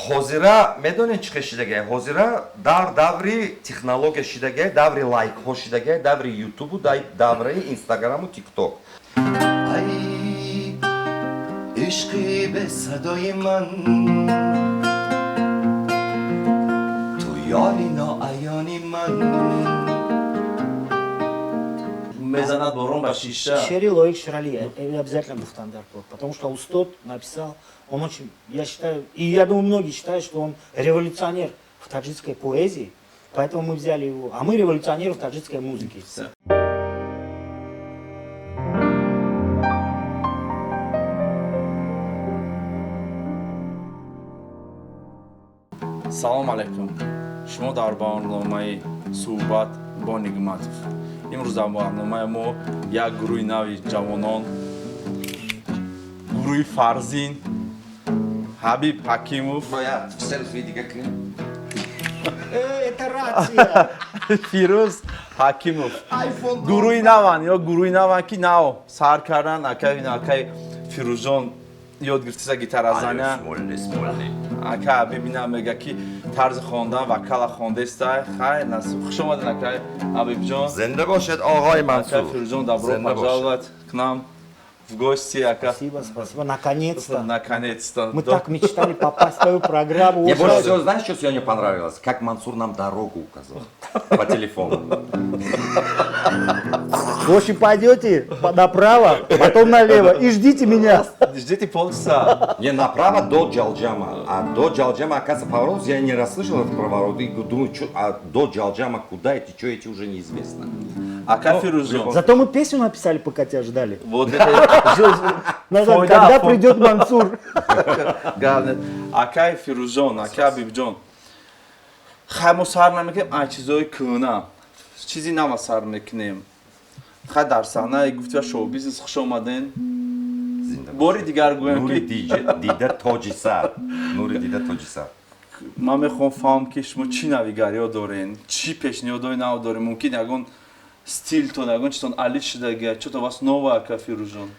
Хозира медонед чӣ шидаге? Хозира дар даври технология шидаге, даври лайкҳо шидаге, даври ютубу, даври инстаграму тикток. ай ишқи бесадои ман, ту ёри ноаёни ман. Мезанад борон ба шиша. Шери Лоик Ширали обязательно был стандарт, потому что Устод написал, он очень, я считаю, и я думаю, многие считают, что он революционер в таджикской поэзии, поэтому мы взяли его, а мы революционеры в таджикской музыке. салом алайкум. Шумо дар барномаи суҳбат бо Нигматов. Имрӯз дар барномаи мо як гурӯҳи нави ҷавонон, гурӯҳи Фарзин, Ҳабиб Ҳакимов, Бояд селфи дига кунем. Это рация! Фирӯз Ҳакимов. Гурӯҳи наван ё гурӯҳи наван ки нав сар кардан акай Фирӯзҷон ёд гирфтиса гитаразаня. Ака бибинам мега ки тарзи хондан ва кала хондеста. Хайр насиб. Хуш омадин ака Ҳабибҷон. Зинда бошед оғои Ака Мансур. Фирӯзҷон добро пожаловать к нам в гости, ака. Спасибо, спасибо, наконец-то. Наконец-то. Мы так мечтали попасть в твою программу. Мне больше Вот. всего, знаешь, что сегодня понравилось? Как Мансур нам дорогу указал по телефону. В общем, пойдете направо, потом налево и ждите меня. Ждите полчаса. Не направо до Джалджама, а до Джалджама, оказывается, поворот, я не расслышал этот поворот, и думаю, а до Джалджама куда эти, что эти уже неизвестно. Ака Фирӯзҷон. Зато мы песню написали, пока тебя ждали. Вот это Назад, Фойда, когда фой- придет Мансур? галне. Ака Фирӯзҷон, ака Ҳабибҷон. Хай мо сар намекунем ай чизои кӯна. Чизи нава сар мекунем. Хай дар саҳнаи гуфтива шоу-бизнес хуш омаден. Бори дигар гӯям Нури ки дида тоҷисар. Нури дида тоҷисар. ман мехоҳам фаҳмам ки шумо чӣ навигариё дорен, чӣ пешниҳодҳои нав дорен, мумкин ягон стилтон, ягон чизтон алиш шудагия, чото вас новое, ака Фирӯзҷон.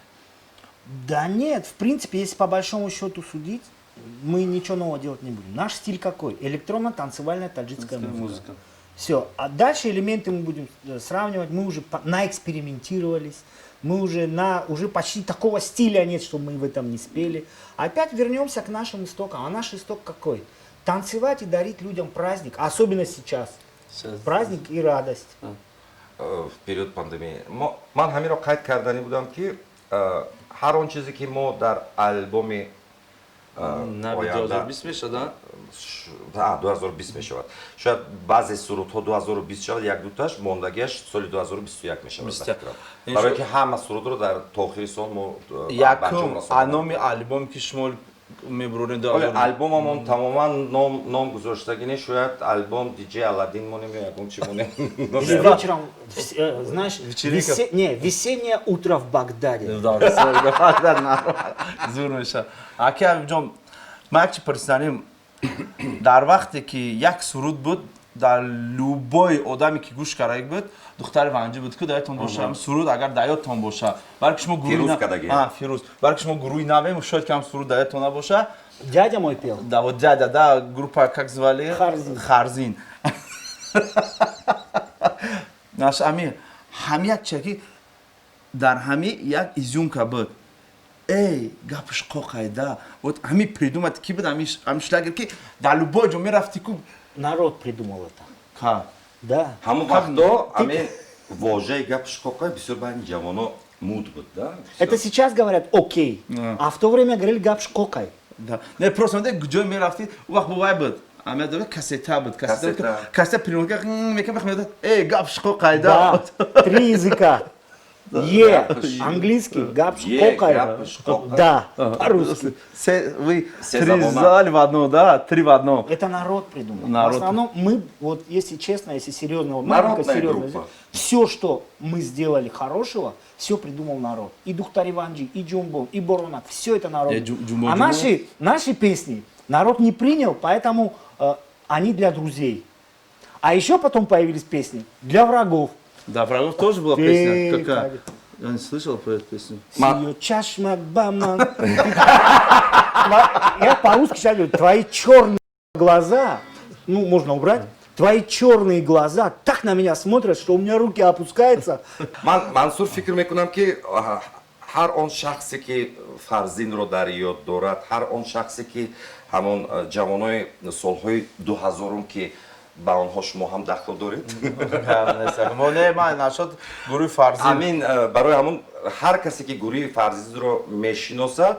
Да нет, в принципе, если по большому счету судить, мы ничего нового делать не будем. Наш стиль какой? Электронно-танцевальная таджикская музыка. Все. А дальше элементы мы будем сравнивать. Мы уже наэкспериментировались. Мы уже почти такого стиля нет, чтобы мы в этом не спели. Опять вернемся к нашим истокам. А наш исток какой? Танцевать и дарить людям праздник. Особенно сейчас. Праздник и радость. В период пандемии. Ман ҳамиро қайд кардани будам ки ҳар он чизе ки мо дар альбоми Нави 2020 мешад, а? 2020 мешавад. Шояд баъзе сурудҳо 2020 шавад, як дуташ мондагиаш соли 2021 мешавад. Барое ки ҳама сурудро дар то охири сол мо Якум аноми албом ки шумо мебурорен альбомамон тамоман ном гузоштагӣ не шояд альбом диҷей Аладдин монем ё ягон чӣ монем. Вечером, знаешь, весеннее утро в Багдаде. зур мешавад. Ака Ҳабибҷон, ман як чӣ пурсиданем, дар вақте ки як суруд буд, дар любой одаме ки гӯш карда буд, духтари ванҷӣ буд ки даётон боша, суруд агар даётон боша, балки шумо Фирӯз, балки шумо гурӯҳи навем, шояд ки ҳам суруд даётон набоша. Дядя мой пел. Да, вот дядя, да, группа, как звали? Харзин. Наш Амир, ҳами як чаки, дар ҳами як изюмка буд. Эй, гапш қоқайда. Вот ҳами придумад ки буд, ҳами шлягер ки дар любой ҷо мерафти ку. Народ придумал это. Ка? Да. Ҳамон вақтдо ҳамин вожаи гапш қоқай бисёр байни ҷавоно муд буд, да? Это сейчас говорят окей, а в то время говорили гапш кокай. Да. Не, просто ҷой мерафти, у вақт бувай буд. Ами дора кассета буд, кассета примат мекам, эй, гапш қоқайда. Да, 3 языка. Английский, гапш кокай. Да, по-русски. Вы три зали в одно, да? 3 в одном. Это народ придумал. Народ. В основном мы, вот если честно, если серьезно, Народная группа. все, что мы сделали хорошего, все придумал народ. И Духтари Ванджи, и Джумбон, и Боронак, все это народ. А наши песни народ не принял, поэтому они для друзей. А еще потом появились песни для врагов. Да, врагов тоже была песня. Какая? Я не слышал про эту песню. Сиё чашмак баман. Я по-русски сейчас говорю, твои черные глаза, ну, можно убрать, твои черные глаза так на меня смотрят, что у меня руки опускаются. мансур фикр мекунам ки ҳар он шахсе ки фарзинро дар ёд дорад, ҳар он шахсе ки ҳамон ҷавонои солҳои 2000 ки ба онҳо шумо ҳам дахло доред. گروه فرزین ҳамин барои ҳамон ҳар касе ки гурӯҳи фарзинро мешиносад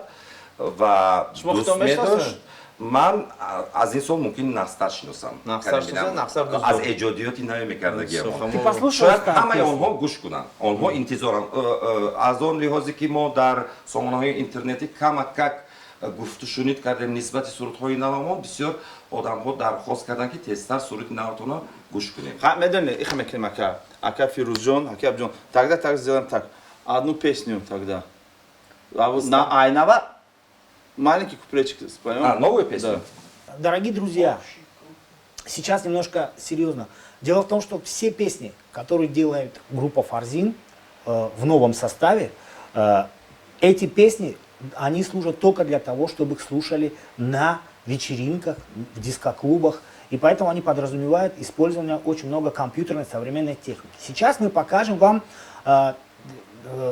ва Шумо дӯст худтон мешиносед? медошт, ман аз ин сол мумкин нақстар шиносам. Нақстар шиносед? Нақстар дӯст аз доред? эҷодиёти нави мекардагиам. Ты послушал шояд старую ҳамаи песню? онҳо гӯш кунанд, онҳо интизоранд. Аз он лиҳозе ки мо дар сомонаҳои интернетӣ камак гуфтушунид кардем нисбати сурудҳои навамон, бисёр одамҳо дархост карданд ки тезтар суруди наватонро гӯш кунем. медони их мекунем ака Фирузҷон, ака Абҷон, тогда так сделаем так, одну песню тогда. На Айнава маленький куплетчик споем. Новую песню? Да. Дорогие друзья, сейчас немножко серьезно. Дело в том, что все песни, которые делает группа Фарзин в новом составе, эти песни, они служат только для того, чтобы их слушали на вечеринках, в дискоклубах. И поэтому они подразумевают использование очень много компьютерной современной техники. Сейчас мы покажем вам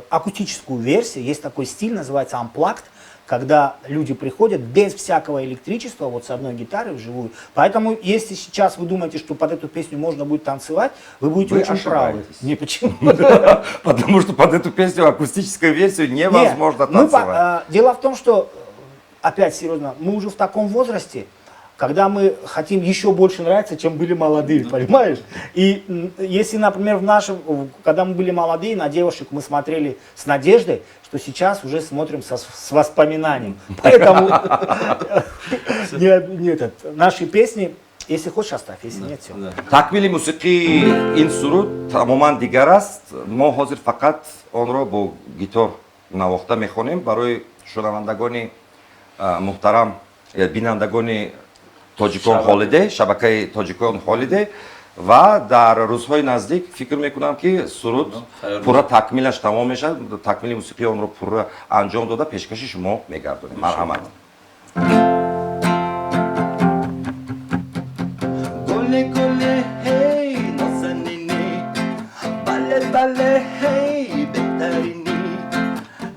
акустическую версию. Есть такой стиль, называется Unplugged, когда люди приходят без всякого электричества, вот с одной гитарой вживую. Поэтому, если сейчас вы думаете, что под эту песню можно будет танцевать, вы будете Вы очень правы. ошибаетесь. Не, почему? Потому что под эту песню акустическую версию невозможно Нет, танцевать. дело в том, что, опять серьезно, мы уже в таком возрасте, когда мы хотим еще больше нравиться, чем были молодые, понимаешь? И если, например, когда мы были молодые, на девушек мы смотрели с надеждой, что сейчас уже смотрим с воспоминанием. Поэтому наши песни, если хочешь, оставь, если нет, все. такмили мусиқии ин суруд тамоман дигар аст. мо ҳозир фақат онро бо гитор навохта мехонем барои шунавандагони муҳтарам, бинандагони Тоҷикон Ҳолиде, шабакаи Тоҷикон Ҳолиде ва дар рӯзҳои наздик фикр мекунам ки суруд пурра такмилаш тамом мешавад, такмили мусиқии онро пурра анҷом дода пешкаши шумо мегардонем. Марҳамат. گله گله هی نازنینی بله بله هی بهترینی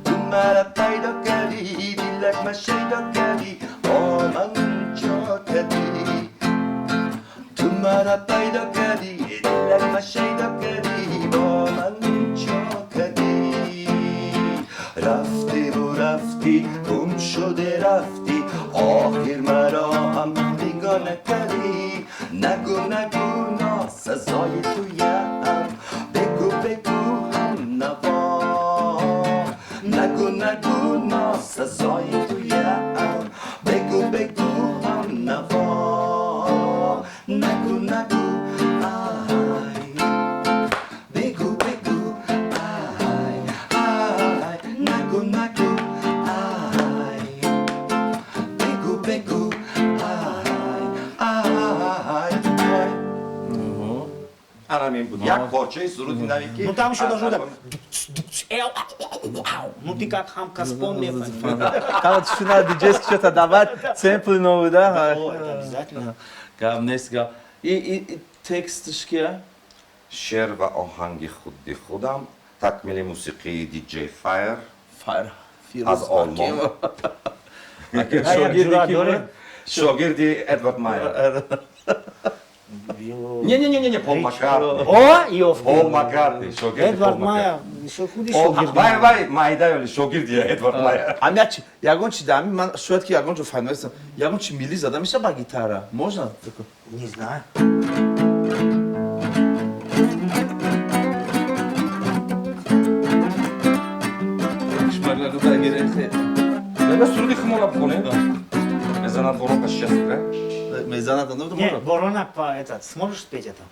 تو مرا پیدا کردی دیلک من شیدا کردی با من جا کردی تو مرا پیدا کردی دیلک من شیدا کردی با من جا کردی رفتی و رفتی گم شده رفتی آخر مرا هم بیگانه کردی نگو نگو ناسزای تویم بگو بگو هم نوا نگو نگو ناسزای تویم بگو بگو هم نوا نگو نگو آی بگو بگو آی آی نگو نگو آی بگو بگو ҳамин буд як порчаи суруди наве ки Ну там еще даже вот так. Ну ты как хамка вспомни. Там шуна диджейский что-то давать, сэмплы новые, да? О, это обязательно. Гав нест гав. И текстш кия? шеър ва оҳанги худди худам, такмили мусиқии диҷей Fire Файр. аз Олмон, шогирди Эдвард Майер. Не, Пол Маккартни. О, ёвки. Пол Маккартни, шогирди Пол Эдвард Майя, Маккартни. еще худый Вай, шогирд. майда ёли шогирди Эдвард Майер. Амячи, ягон чи дами, ман шояд ки ягон ҷо файнавестам. Ягон чи мили зада меша ба гитара. Можно? Не знаю. Шмарлагу да герехе. Дега суруди хумола бихонем. Мезанад воронка шикастра. Мезанад андо Не, можно? Ворона, сможешь спеть это?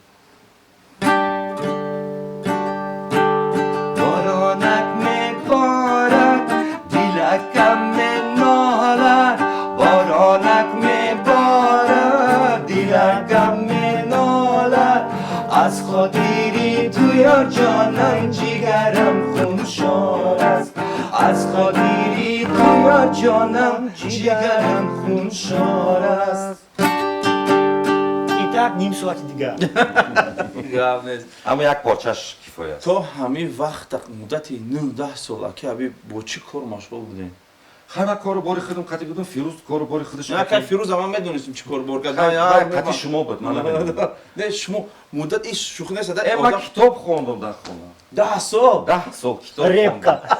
بارانک میبارد دیلکم مینالد بارانک میبارد دیلکم مینالد از خاطری تو یا جانم جیگرم خون شد است از خاطری تو یا جانم جگرم خونشار است. Итак, ним суати дига. гап нест. Ама як порчаш кифоят. То ҳамин вақт муддати 9-10 сола ки аби бо чӣ кор машғул будем? ҳама кору бори худам қати будам, Фирӯз кору бори худаш. Ка Фирӯз ама медонистем чӣ кор бор кард. қати шумо буд, ман намедонам. Не шумо муддат иш шух нест да. Ман китоб хондам дар хона. 10 сол. 10 сол китоб Репка. хондам.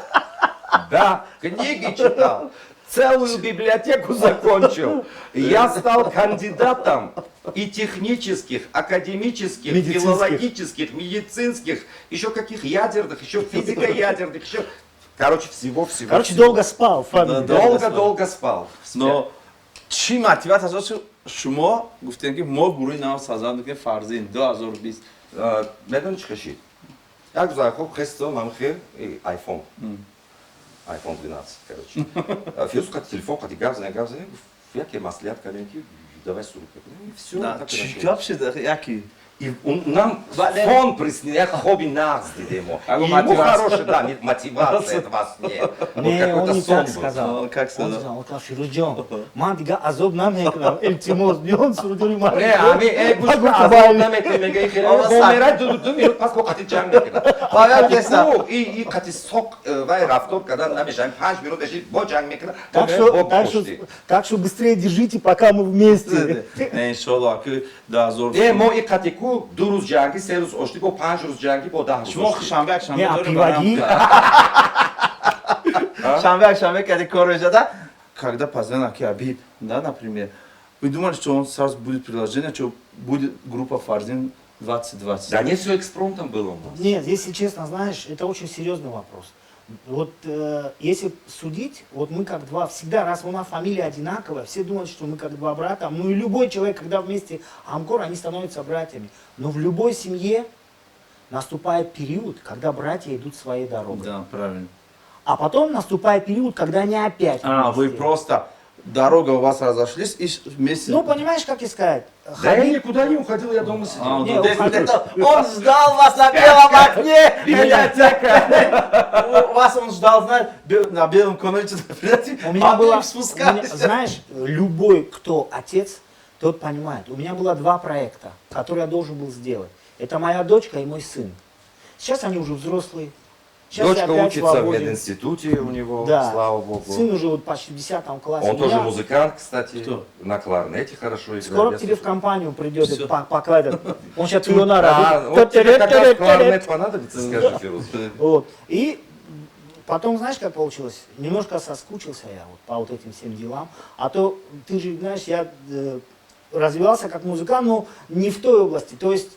Да, книги читал. Целую библиотеку закончил. Я стал кандидатом и технических, академических, Медицинских. филологических, медицинских, еще каких ядерных, еще физико-ядерных, еще... Короче, всего-всего. Короче, всего. долго спал. Фабик. Долго спал. Но чӣ мотивация аст шумо гуфтем ки мо гурӯҳи нав созанд ки фарзин 2020 Медони чӣ кашид? Як рӯз хоб хестам, ман хе iPhone. iPhone 12, короче. Фирӯз қати телефон, қати гап занем, гуфт, яке маслиҳат кардем ки давай суруд кунем. И всё. чӣ гап шуда яки И нам фон приснил, як хоби нағз дидем. Ему хороший, да, мотивация от вас нет. Не, он не так был. сказал. как Он сказал? сказал, Фирузjon, man diga azob namekunam, iltimos, biyon suruduri man. Не, ами гӯш азоб наметем, мега хеле бомерай ду минут пас ко қати ҷанг мекунам. И қати соқ вай рафтор кардан намешам, 5 минут беши бо ҷанг мекунам. Так что быстрее держите, пока мы вместе. Не, иншаллоҳ ки 2000 Е, мо и қати ку 2 рӯз ҷанги, 3 рӯз ошти, бо 5 рӯз ҷанги, бо 10 рӯз шумо ошти. шанбе якшанбе Не, а дорем приводи. шанбе якшанбе кади кор мешуда когда позвонил ки Абиб, да, например, вы думали, что он сразу будет приложение, что будет группа Фарзин 2020? Да не все экспромтом было у нас. Нет, если честно, знаешь, это очень серьезный вопрос. Вот если судить, вот мы как два, всегда, раз у нас фамилия одинаковая, все думают, что мы как два брата. Ну и любой человек, когда вместе Амкор, они становятся братьями. Но в любой семье наступает период, когда братья идут своей дорогой. Да, правильно. А потом наступает период, когда они опять А, вы вместе. просто, дорога у вас разошлись и вместе... Ну, понимаешь, как и сказать? Да я Хабиб- никуда не уходил, я дома сидел. А, Не, ну, уходил. он ждал вас на белом окне! У вас он ждал, знаешь, на белом коне. У меня было, спускались. знаешь, любой, кто отец, тот понимает. У меня было 2 проекта, которые я должен был сделать. Это моя дочка и мой сын. Сейчас они уже взрослые. Сейчас Дочка я опять учится в свободен. мединституте у него, Да. слава богу. Сын уже вот почти в 10 классе. Он У тоже меня музыкант, кстати, Кто? на кларнете хорошо играет. Скоро я к тебе в слышал. компанию придет, Всё. покладет. Он сейчас ее А, на вот тебе как раз кларнет понадобится, скажи, Фирус. Вот. И потом, знаешь, как получилось? Немножко соскучился я вот по вот этим всем делам. А то, ты же знаешь, я развивался как музыкант, но не в той области. То есть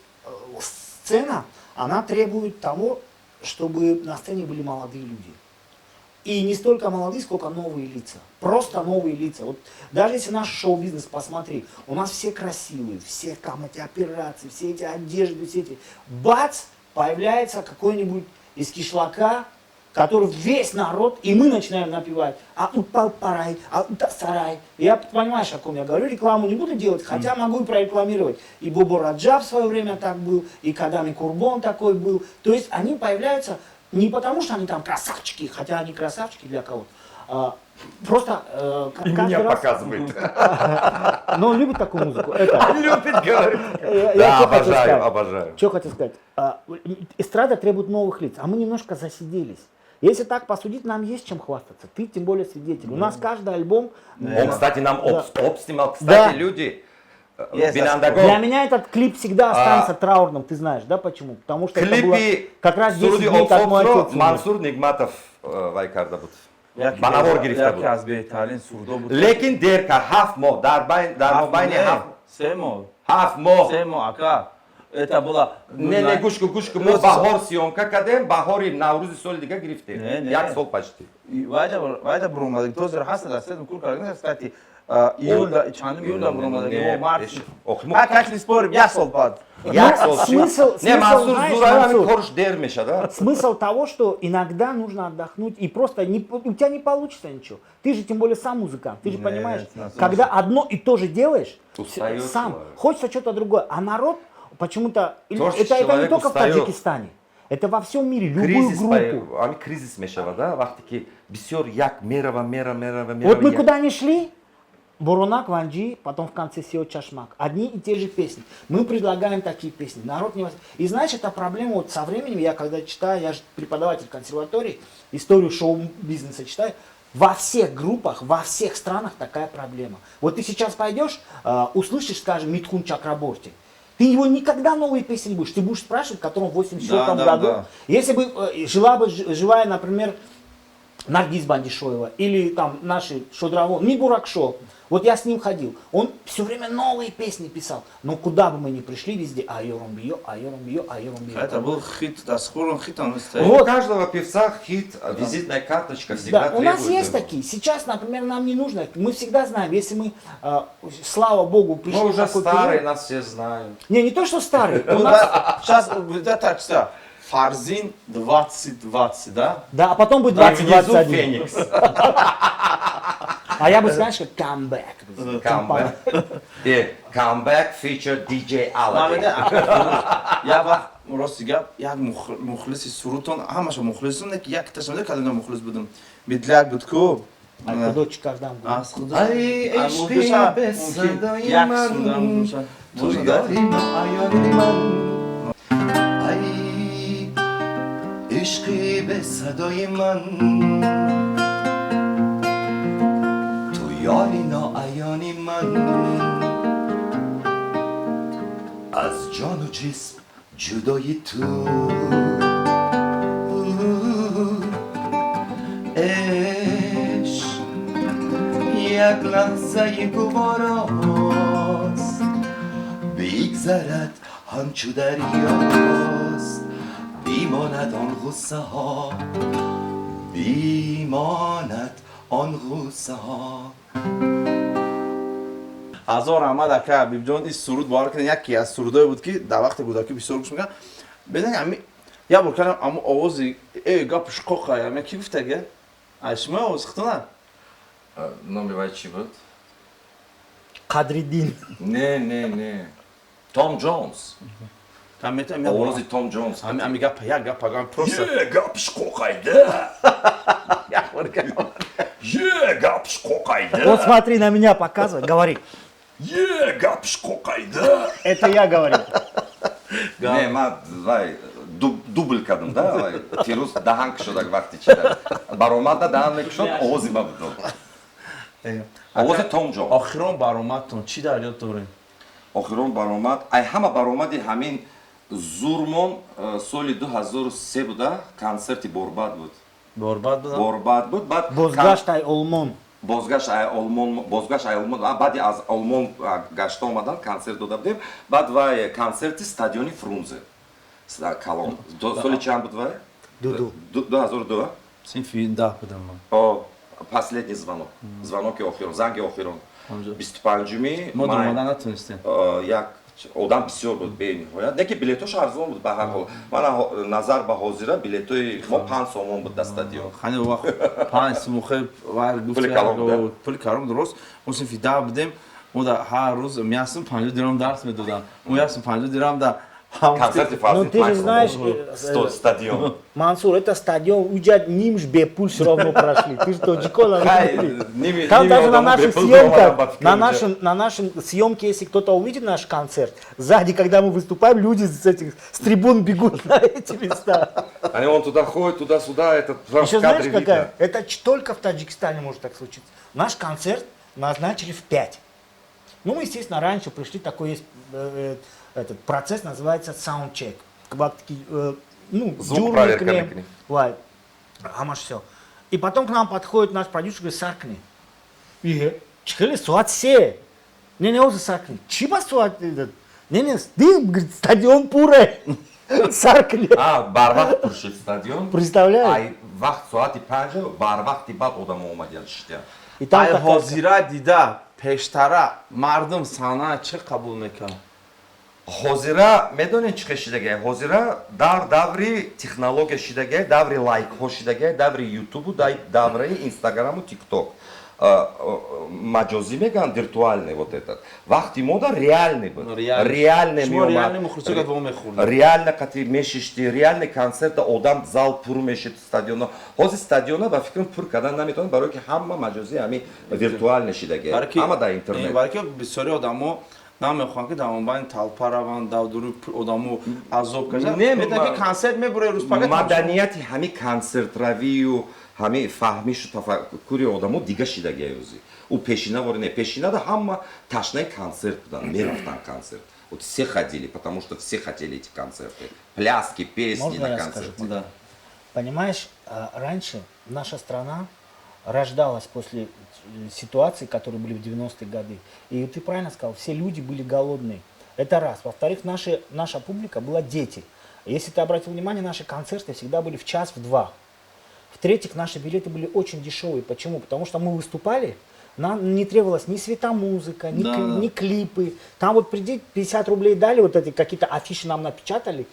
сцена, она требует того, чтобы на сцене были молодые люди. И не столько молодые, сколько новые лица. Просто новые лица. Вот даже если наш шоу-бизнес посмотри, у нас все красивые, все там эти операции, все эти одежды, все эти... Бац! Появляется какой-нибудь из кишлака, который весь народ, и мы начинаем напевать. А тут парай, а тут сарай. Я понимаешь, о ком я говорю, рекламу не буду делать, хотя могу и прорекламировать. И Бобо Раджаб в свое время так был, и Кадами Курбон такой был. То есть они появляются не потому, что они там красавчики, хотя они красавчики для кого-то. Просто И каждый меня раз- показывает. Но он любит такую музыку. Это, Любит говорить. я Да, что хотел сказать? обожаю, обожаю. Что хотел сказать? Эстрада требует новых лиц, а мы немножко засиделись. Если так посудить, нам есть чем хвастаться. Ты тем более свидетель. У нас каждый альбом... Он, кстати, нам Да. оп снимал. Да. Кстати, люди, Yes, Бинандаго, Для меня этот клип всегда останется траурным, ты знаешь, да почему? Потому что это было клипи как раз 10 Суруди дней, как мой Опсопро, отец умер. Мансур Нигматов вайкарда буд. Банавор гирифта яке буд. аз беҳтарин сурдо буд. Лекин дер кард 7 моҳ, дар мобайни 3 моҳ. 7 моҳ. 3 моҳ, ака. Это было... Не, гӯш кун, мо баҳор сиёмка кардем, баҳори наврӯзи соли дига гирифтем. Не. 1 сол почти. Вайда буромадем. Тозер ҳаста дар седм кур кардем, кстати, июльда, чандум июльда буромадем, март. Как не спорим, 1 сол баъд. Як сол. смысл, Не, Мансур знаешь, Зураев, Мансур, корш дер меша, да? смысл того, что иногда нужно отдохнуть и просто у тебя не получится ничего. Ты же тем более сам музыкант, ты же Нет, понимаешь, на самом когда одно и то же делаешь, Устаёшь, сам человек. хочется что-то другое, а народ почему-то Творческий это не человек только в устаёт. Таджикистане. Это во всем мире, любую Кризис, группу. ами кризис мешава, да, вақте ки бисёр як мерава. Вот мы куда ни шли, Боронак, Ванджи, потом в конце Сео Чашмак. Одни и те же песни. Мы предлагаем такие песни. Народ не... И знаешь, это проблема вот со временем, я когда читаю, я же преподаватель консерватории, историю шоу-бизнеса читаю, во всех группах, во всех странах такая проблема. Вот ты сейчас пойдешь, услышишь, скажем, Митхун Чакраборти. Ты его никогда новые песни не будешь. Ты будешь спрашивать, в котором в 84 году. Да. Если бы жила бы живая, например, Наргиз Бандишоева или там наши Шодраво, Мибурак Шо. Вот я с ним ходил. Он все время новые песни писал. Но куда бы мы ни пришли, везде айоромбио, айоромбио, айоромбио. Это был хит, да, скоро он хит, он стоит. У каждого певца хит, визитная карточка всегда да, требует. У нас есть такие. Сейчас, например, нам не нужно. Мы всегда знаем, если мы, слава богу, пришли... Мы уже старые, нас все знают. Не то, что старые. Сейчас, так что, Фарзин 2020, да? Да, а потом будет 2021. Феникс. А я бы, знаешь, как comeback. Comeback feature DJ Aladdin. Я вақт рости гап, як мухлиси сурутон, ҳамаша мухлисун, як ташамда калина мухлис будам. Бидляк буд ку. Худочек каждам. Аз худо. Ай, ишқи без садаи ман. Ту ярим аяни ман. Ай, ишқи без садаи ман. یاری ناعیانی من از جان و جسم جدای تو عشق یک لحظه گواراست بگذرد همچو دریاست بیماند آن غصه ها بیماند آن غصه ها ҳазор раҳмат ака ҳабибҷон ин суруд бовар кунед яке аз сурудое буд ки дар вақти кӯдакӣ бисёр гӯш мекардам. Бедани ами як бор кардам аммо овози гапш қоқай ами ки гуфтага? Ашма овоз хитона? Номи вай чӣ буд? Қадриддин. Не. Том Джонс. Овози Том Джонс. Ами гап як гап агам просто. Гапш қоқайда. Як бор кардам. Гапш қоқайда. Вот смотри на меня, показывай, говори. Гапш қоқайда. Это я говорю. Не, ма вай дубл кардам да, вай Фирӯз даҳанг шудак вақти чида. Баромада даҳан мекушод, овози ма буд. Овози Том Джонс. Охирон баромадтон чӣ дар ёд дорем? Охирон баромад, ай ҳама баромади ҳамин Зурмон соли 2003 буда, концерти Борбад буд. Борбад буд? Борбад буд, баъд Бозгашт ай Олмон. Бозгашт ай Олмон, баъди аз Олмон гашта омадан концерт дода будем, баъд вай концерти стадиони Фрунзе. Калон. Соли чанд буд вай? 2002. Синфи да будам ман. Последний звонок. Звоноки охирон, занги охирон. 25-ми мо дурмода натунистем. Як одам бисёр буд бениҳоят. Не ки билетош арзон буд ба ҳар ҳол. Ман назар ба ҳозира билетои мо 5 сомон буд дар стадион. Хани вақт 5 сомон хеб вар гуфт пули каром дурост. Мо синфи да будем. Мо да ҳар рӯз меястим 50 дирам дарс медодам. Мо ястим 50 дирам да концерти Фарзин. Ну ты же знаешь, стадион. Мансур, это стадион, у тебя нимш бепуль все равно прошли. Ты что, Джикола? Там Там даже на наших съемках, на нашем съемке, если кто-то увидит наш концерт, сзади, когда мы выступаем, люди с трибун бегут на эти места. Они он туда ходит, туда-сюда, это еще знаешь какая? Это только в Таджикистане может так случиться. Наш концерт назначили в 5. Ну, мы, естественно, раньше пришли, такой есть этот процесс, называется soundcheck. Ну, звук проверка. Амаш все. И потом к нам подходит наш продюсер и говорит, саркни. Чихали суат се. Не, оза саркни. Чиба суат? Не, ты, говорит, стадион пуре. Саркни. Барвақт пуршид стадион. Представляешь? Ай, вақт суати 5, барвақти баъд одам омадиян шиштия. ай ҳозира дида пештара мардум сана чӣ қабул мекард? ҳозира медонед чӣ шидагия? Ҳозира дар даври технология шидагия, даври лайкҳо шидагия, даври ютубу, даври инстаграму тикток. маджози меган, виртуальный вот этот. Вахти мода реальный был. Реальный شما миомад. реальный мухлисо ва мехурд. Реально кати мешишти, реальный концерт одам зал пур мешид стадиона. Хози стадиона ба фикрам пур кардан наметавонад, барое ки ҳама маҷози ҳами виртуал шидаги. Ҳама дар интернет. барои ки бисёри одамо намехоҳанд ки дар онбайни талпа раванд, давдури одамо азоб кашанд. Метавонад ки концерт мебурад рӯз фақат Маданияти ҳами концертравию, ҳами фаҳмишу тафаккури одамо дига шидаги ёзи. У пешина вори не пешина да ҳама ташнаи концерт будан, мерафтан концерт. Вот все ходили, потому что все хотели эти концерты. Пляски, песни Можно на я концерте. скажу? Да. Понимаешь, раньше наша страна рождалась после ситуаций, которые были в 90-е годы. И ты правильно сказал, все люди были голодные. Это раз. Во-вторых, наша публика была дети. Если ты обратил внимание, наши концерты всегда были в час, в два. В-третьих, наши билеты были очень дешевые. Почему? Потому что мы выступали, нам не требовалась ни светомузыка, ни клипы. Там вот приди, 50 рублей дали, вот эти какие-то афиши нам напечатали,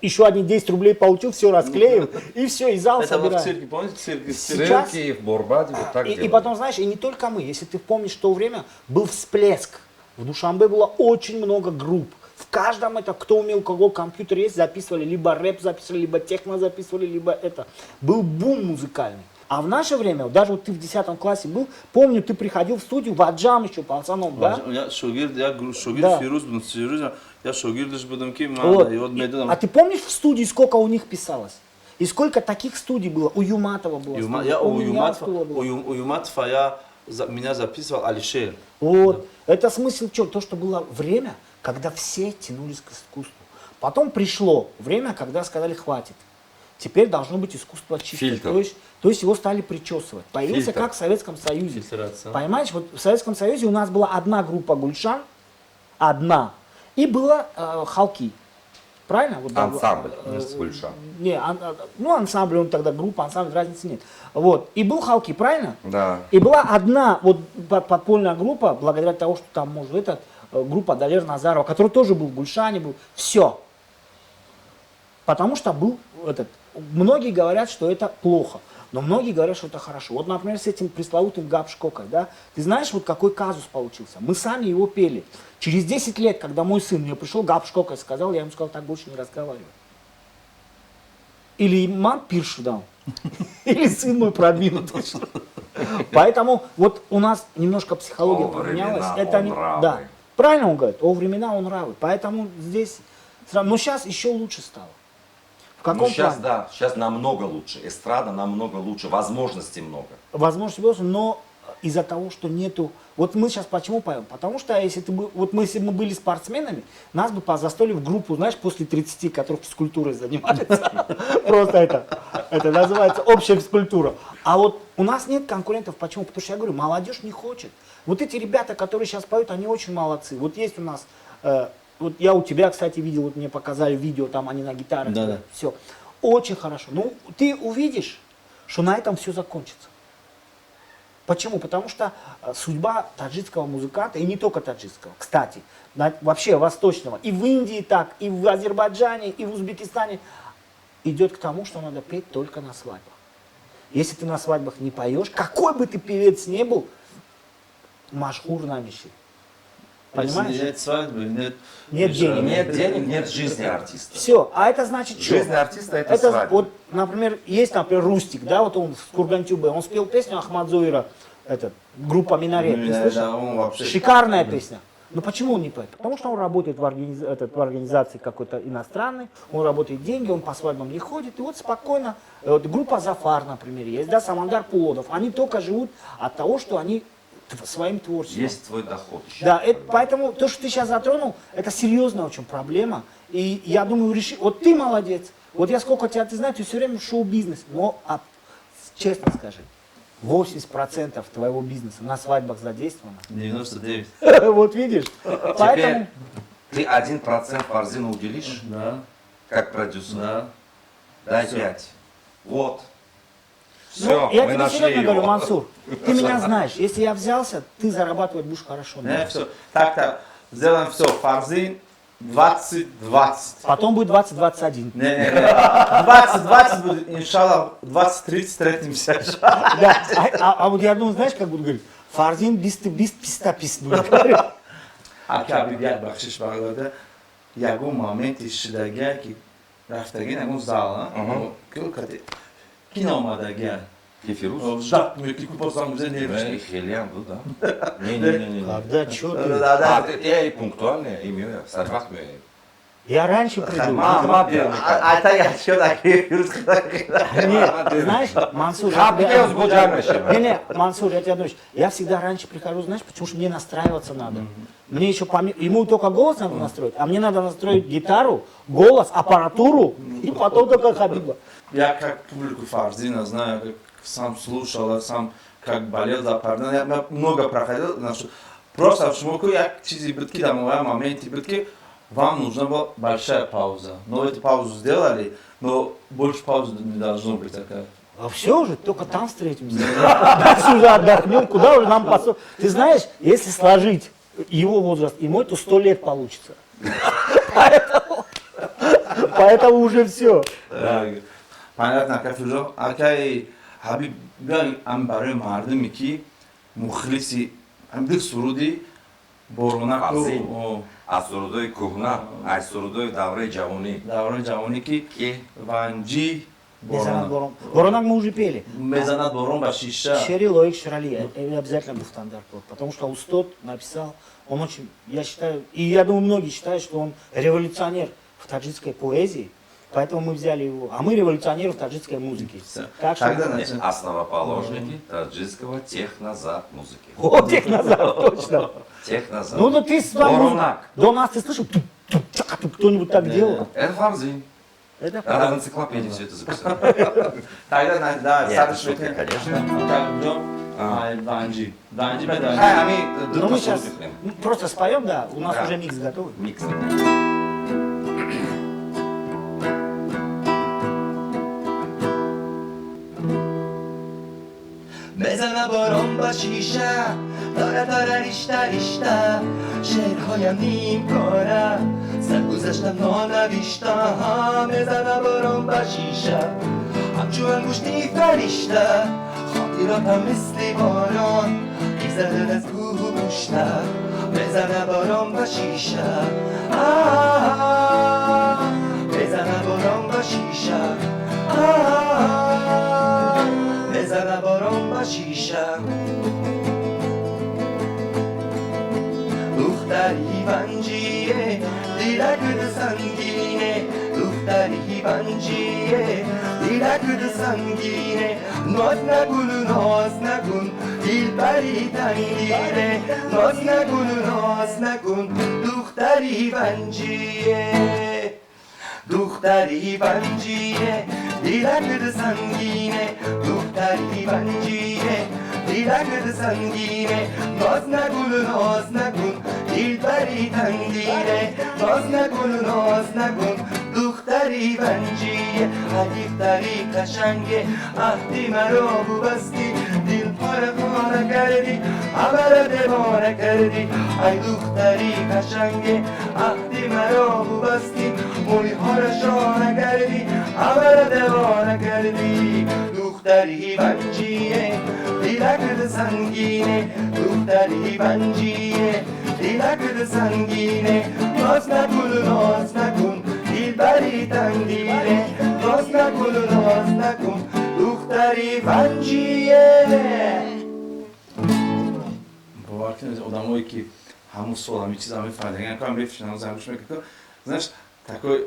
еще одни 10 рублей получил, все расклеил, и все, и зал Это было в собираем. цирке, помните цирк? Сейчас- Цирки в Бурбаде вот так И делали. потом, знаешь, и не только мы, если ты помнишь, в то время был всплеск. В Душанбе было очень много групп. В каждом это, кто умел, у кого компьютер есть, записывали, либо рэп записывали, либо техно записывали, либо это. Был бум музыкальный. А в наше время, даже вот ты в 10 классе был, помню, ты приходил в студию, в Аджам еще, пацаном, да? Я шогирд Да. Фирус будем, я шогирдыш будем, ки Вот. мада, и медом. А ты помнишь в студии, сколько у них писалось? И сколько таких студий было? У Юматова было студия, Я у у меня студия была. Юматфа я меня записывал Алишер. Вот. Это смысл что? То, что было время, когда все тянулись к искусству. Потом пришло время, когда сказали хватит. Теперь должно быть искусство чистое. Фильтр. То есть его стали причесывать. Появился Фильтр. как в Советском Союзе. Фильтрация. Понимаешь, вот в Советском Союзе у нас была одна группа Гульшан, одна, и была Халки. Правильно? Вот, Ансамбль Гульшан. Не, ну ансамбль, он тогда группа, ансамбль, разницы нет. Вот. И был Халки, правильно? Да. И была одна вот подпольная группа, благодаря тому, что там, может, группа Далер Назарова, который тоже был в Гульшане, был. Все. Потому что был многие говорят, что это плохо, но многие говорят, что это хорошо. Вот, например, с этим пресловутым Гапшкокой, да? Ты знаешь, вот какой казус получился? Мы сами его пели. Через 10 лет, когда мой сын мне пришел, Гапшкока и сказал, я ему сказал, так больше не разговаривай. Или мам пиршу дал, или сын мой продвинут. Поэтому вот у нас немножко психология О поменялась. времена, Это о не, нравы. да, правильно он говорит, о времена, о нравы. Поэтому здесь, но сейчас еще лучше стало. В Ну, каком сейчас, плане? да, сейчас намного лучше. Эстрада намного лучше, возможностей много. Возможности больше, но из-за того, что нету... Вот мы сейчас почему поем? Потому что если если бы мы были спортсменами, нас бы позастали в группу, знаешь, после 30, которые физкультурой занимаются. Просто это называется общая физкультура. А вот у нас нет конкурентов. Почему? Потому что я говорю, молодежь не хочет. Вот эти ребята, которые сейчас поют, они очень молодцы. Вот есть у нас... Вот я у тебя, кстати, видел, вот мне показали видео, там они на гитарах. Да. Все. Очень хорошо. Ну, ты увидишь, что на этом все закончится. Почему? Потому что судьба таджикского музыканта, и не только таджикского, кстати, вообще восточного, и в Индии так, и в Азербайджане, и в Узбекистане, идет к тому, что надо петь только на свадьбах. Если ты на свадьбах не поешь, какой бы ты певец не был, машхур на миши. Понимаешь? Нет свадьбы, нет... Нет денег. Нет денег, нет жизни артиста. Все, а это значит что? Жизнь артиста это свадьба. Вот, например, есть, например, Рустик, да, вот он в Кургантюбе, он спел песню Ахмадзоира, группа Минарет, ты слышал? Да, он вообще... Шикарная песня. Но почему он не поет? Потому что он работает в организации какой-то иностранной, он работает деньги, он по свадьбам не ходит, и вот спокойно, вот группа Зафар, например, есть, да, Самандар Пулодов, они только живут от того, что они своим творчеством. Есть твой доход еще. Да, поэтому то, что ты сейчас затронул, это серьезная очень проблема. И я думаю, вот ты молодец. Вот я сколько тебя, ты знаешь, ты все время в шоу-бизнес. Но, честно скажи, 80% твоего бизнеса на свадьбах задействовано. 99. Вот видишь? Поэтому... Теперь ты 1% Фарзину уделишь, Да, как продюсер. да. Дай 5. Вот. Все, я мы тебе нашли серьезно говорю, его. Мансур, ты меня знаешь, если я взялся, ты зарабатывать будешь хорошо. Не, все. Так-то, сделаем все. Фарзин, 2020. Потом будет 2021. Не, 2020 будет, иншаллах, 2030 встретимся. Да. А вот я думаю, знаешь, как будут говорить? Фарзин бист писта пист будет говорить. Акабиб як бахшиш баглада, ягон моменти шидагия ки рафтагин ягон зала, кино омадагия. Кефирус? Ждат мы ки купасам уже не Не, Хелиан был, да. Не. Когда, что ты? Я и пунктуальный, имею, сарвах мне. Я раньше приду. Мама делает. Айта я что такие Нет, знаешь, Мансур, Я возбуждаюсь. Не, Мансур, я тебе говорю, я всегда раньше прихожу, знаешь, потому что мне настраиваться надо. Мне еще ему только голос надо настроить, а мне надо настроить гитару, голос, аппаратуру, и потом только Хабиба. Я как публику Фарзина знаю, как сам слушал, сам как болел за Фарзина, я много проходил, просто в шмуку я чизи бытки, домовые моменты бытки, вам нужна была большая пауза. Но эту паузу сделали, но больше паузы не должно быть такая. А все уже, только там встретимся. Дальше уже отдохнем, куда уже нам посол. Ты знаешь, если сложить его возраст и мой, то 100 лет получится. Поэтому уже все. Понятно, как уже, акай Хабиб ган амбаре мардами ки мухлиси амдик суруди Фарзин. از سرودای کهنه از سرودای دوره جوانی давраи ҷавонӣ ки ванҷи Боронак мы уже пели. мезанад борон ба шиша. Шери Лоик Ширали, обязательно был стандарт. Потому что Устод написал, он очень, я считаю, и я думаю, многие считают, что он революционер в таджикской поэзии. Поэтому мы взяли его, а мы революционеры в таджикской музыке. Так что... основоположники таджикского технозап музыки. Вот технозап, точно. Технозап. Ну да ты с вами, до нас ты слышал, кто-нибудь так делал? Это Фарзин. Это Надо в энциклопедии все это записать. Тогда, да, Нет, это шутка, конечно. Ванджи. Ванджи, Ну мы сейчас просто споем, да, у нас уже микс готовый. Микс. بزنه باران با شیشه داره ریشته شعرهایم نیم کاره سرگذشتم نانوشته بزنه باران با شیشه همچون انگشتی فرشته خاطراتم مثل باران میگذرن از کوه و پشته بزنه باران با شیشه بزنه باران با شیشه بزنه باران با شیشه دختری بنجیه دیلکد سنگینه دختری بنجیه دیلکد سنگینه ناز نگون ناز نکن دل بری تنگیره ناز نگون ناز نکن دختری بنجیه دختری بنجیه دیلکد سنگینه دختری بنجیه دیلکد سنگینه ناز نکن دل بری تنگیره ناز نکن دختری بنجیه دختری قشنگه عهدی مرا بستی دل پاره کردی عمل دیوانه کردی ای دختری قشنگه عهدی مرا بستی موی ها را شانه کردی عمل دیوانه کردی دختری بنجیه دیلکد سنگینه دختری بنجیه دیلکد سنگینه ناز نکن دل بری تنگیره ناز نکن دختری بنجیه باور کنید آدمایی که همون سال همین چیز همین فردنگن که هم بفشنن زنگوش میکنه знаешь такой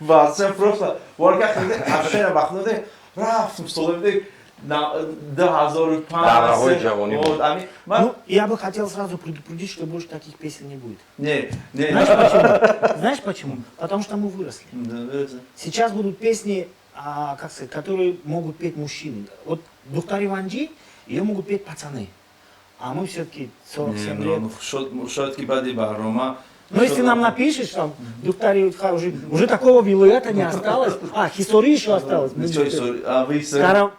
васен просто ворка خیلی افشین بخنده رفتم столовый на 2005 جوانی بود. Ну, я бы хотел сразу предупредить, что больше таких песен не будет. Не. Знаешь почему? Потому что мы выросли. Сейчас будут песни, как сказать, которые могут петь мужчины. Вот Духтари Ванджи, ее могут петь пацаны. А мы все-таки 47 лет. шоид ки баъди барнома Но если нам напишешь, там, Дуктари, уже такого вилуята не осталось. Хисори еще осталось.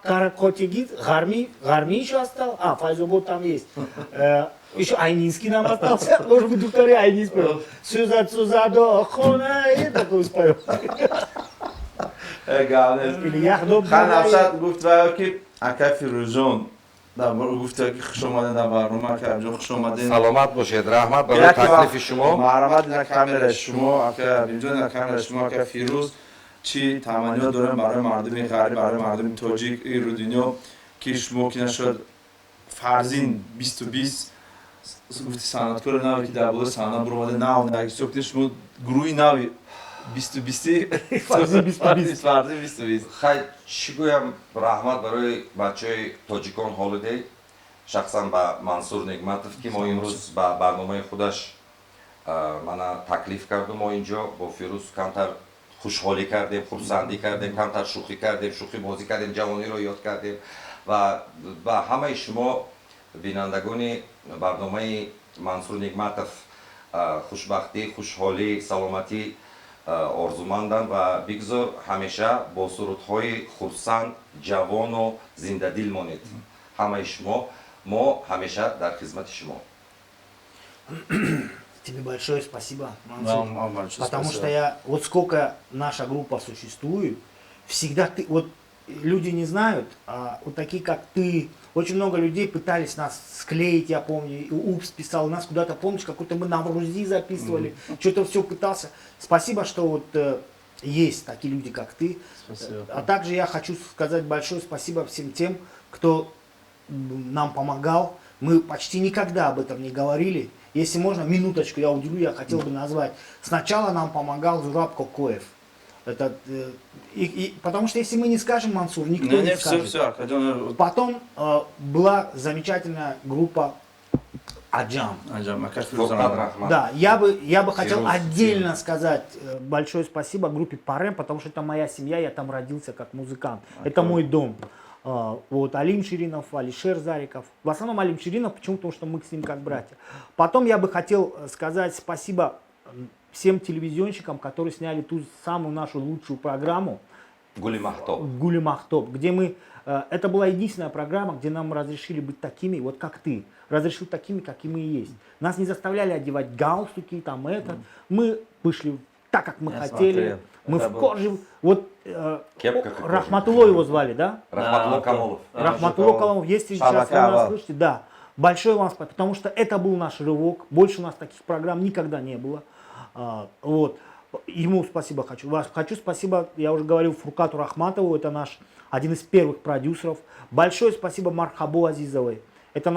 Каракотигит, Гарми еще осталось. Файзобот там есть. Еще Айнинский нам остался. Может быть, Дуктари Айнин спел. Сюзадо, хона, и такой спел. Или Яхдоб. хан Афшат гуфт ва ки ака Фирузон гуфт ки хуш омаден дар барнома ки амҷо хуш омаден. саломат бошед, раҳмат барои таклифи шумо. марҳамат дар камераи шумо ака инҷо дар камераи шумо ака Фируз чӣ таманниёт дорем барои мардуми ғариб, барои мардуми тоҷик иру дунё ки шумо ки нашуд фарзин 2020 гуфти санъаткори наве ки дар болои саҳна буромаде нав нагисёфтед шумо гурӯҳи нави 2020 фарзин 2020. хай чӣ гӯям, раҳмат барои бачаҳои тоҷикон ҳолидей, шахсан ба Мансур Нигматов ки мо имрӯз ба барномаи худаш мана таклиф карду. Мо инҷо бо Фирӯз камтар хушҳолӣ кардем, хурсандӣ кардем, камтар шӯхӣ кардем, шӯхибозӣ кардем, ҷавониро ёд кардем ва ба ҳамаи шумо бинандагони барномаи Мансур Нигматов хушбахтӣ, хушҳолӣ, саломатӣ орзумандам ва бигзор ҳамеша бо сурудҳои хурсанд, ҷавону зиндадил монед. Ҳамаи шумо, мо ҳамеша дар хизмати шумо. Тебе большое спасибо, Мансур. Потому что вот сколько наша группа существует, всегда ты, вот люди не знают, вот такие как ты, очень много людей пытались нас склеить, я помню, и УПС писал, нас куда-то, помнишь, какой-то мы на Грузии записывали, что-то все пытался. Спасибо, что вот есть такие люди, как ты. Спасибо. А также я хочу сказать большое спасибо всем тем, кто нам помогал. Мы почти никогда об этом не говорили. Если можно, минуточку я уделю, я хотел бы назвать. Сначала нам помогал Зураб Кокоев. Потому что если мы не скажем, Мансур, никто не скажет. Потом была замечательная группа Аджам. Да, я бы хотел отдельно сказать большое спасибо группе Парем, потому что это моя семья, я там родился как музыкант. Это мой дом. Вот Алим Ширинов, Алишер Зариков. В основном Алим Ширинов, почему? Потому что мы с ним как братья. Потом я бы хотел сказать спасибо всем телевизионщикам, которые сняли ту самую нашу лучшую программу Гули Махтоб, где мы, это была единственная программа, где нам разрешили быть такими, вот как ты, разрешил такими, какими мы и есть. Нас не заставляли одевать галстуки, там это, мы вышли так, как мы хотели, мы в коже, вот Рахматулло его звали, да? Рахматулло Камолов. Рахматулло Камолов, если сейчас вы нас слышите, да. Большое вам спасибо, потому что это был наш рывок, больше у нас таких программ никогда не было. Вот. Ему спасибо хочу. Хочу спасибо, я уже говорил, Фуркату Рахматову, это наш один из первых продюсеров. Большое спасибо Мархабу Азизовой. Это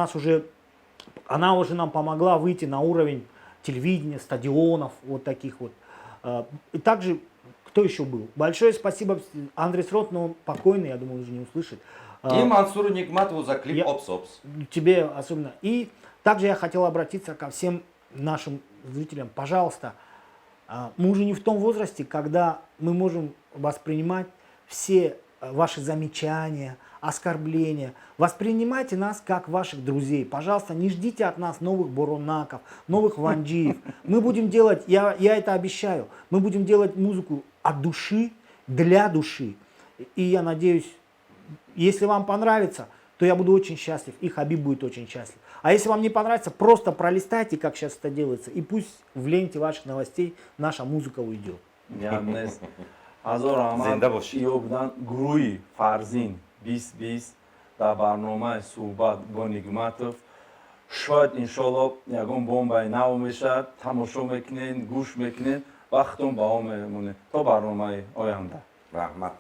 она уже нам помогла выйти на уровень телевидения, стадионов, вот таких вот. И также, кто еще был? Большое спасибо Андрей Рот, но он покойный, я думаю, уже не услышит. И Мансуру Нигматову за клип «Опс-Опс». Тебе особенно. И также я хотел обратиться ко всем нашим зрителям. Пожалуйста, мы уже не в том возрасте, когда мы можем воспринимать все ваши замечания, оскорбления. Воспринимайте нас как ваших друзей. Пожалуйста, не ждите от нас новых Боронаков, новых Ванджиев. Мы будем делать, я это обещаю, мы будем делать музыку от души, для души. И я надеюсь, если вам понравится, то я буду очень счастлив, и Хабиб будет очень счастлив. А если вам не понравится, просто пролистайте, как сейчас это делается, и пусть в ленте ваших новостей наша музыка уйдет. Фарзин 2020 дар барномаи суҳбат бо Нигматов. Шояд иншолло ягон бомбаи нав мешавад, тамошо мекунед, гӯш мекунед, вақтон ба он мемонед то барномаи оянда. Раҳмат.